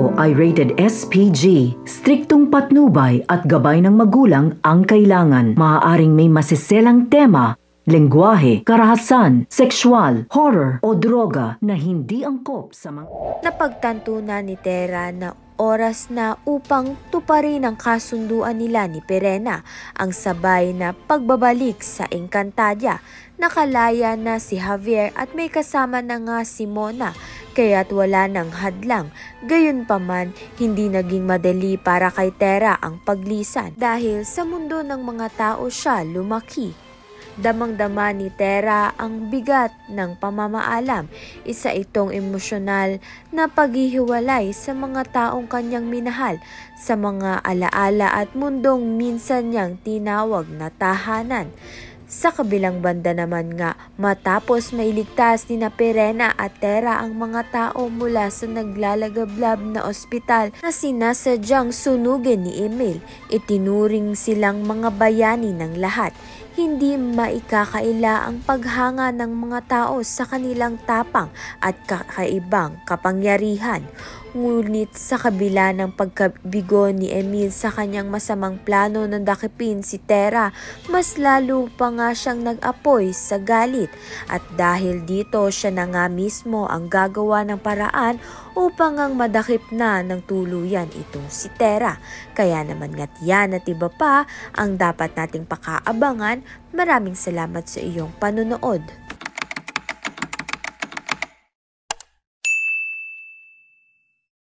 ito ay rated SPG. Striktong patnubay at gabay ng magulang ang kailangan. Maaaring may masiselang tema, lengguwahe, karahasan, sexual, horror o droga na hindi angkop sa mga... Napagtanto na ni Tera na oras na upang tuparin ang kasunduan nila ni Perena, ang sabay na pagbabalik sa Encantadia. Nakalaya na si Javier at may kasama na nga si Mona, kaya't wala nang hadlang. Gayunpaman, hindi naging madali para kay Tera ang paglisan dahil sa mundo ng mga tao siya lumaki. Damang-dama ni Tera ang bigat ng pamamaalam. Isa itong emosyonal na paghihiwalay sa mga taong kanyang minahal, sa mga alaala at mundong minsan niyang tinawag na tahanan. Sa kabilang banda naman nga, matapos mailigtas ni na Perena at Tera ang mga tao mula sa naglalagablab na ospital na sinasadyang sunugin ni Emil, itinuring silang mga bayani ng lahat. Hindi maikakaila ang paghanga ng mga tao sa kanilang tapang at kakaibang kapangyarihan. Ngunit sa kabila ng pagkabigo ni Emil sa kanyang masamang plano na dakipin si Tera, mas lalo pa nga siyang nag-apoy sa galit. At dahil dito siya na nga mismo ang gagawa ng paraan upang ang madakip na ng tuluyan itong si Tera. Kaya naman nga't yan at iba pa ang dapat nating pakaabangan. Maraming salamat sa iyong panonood.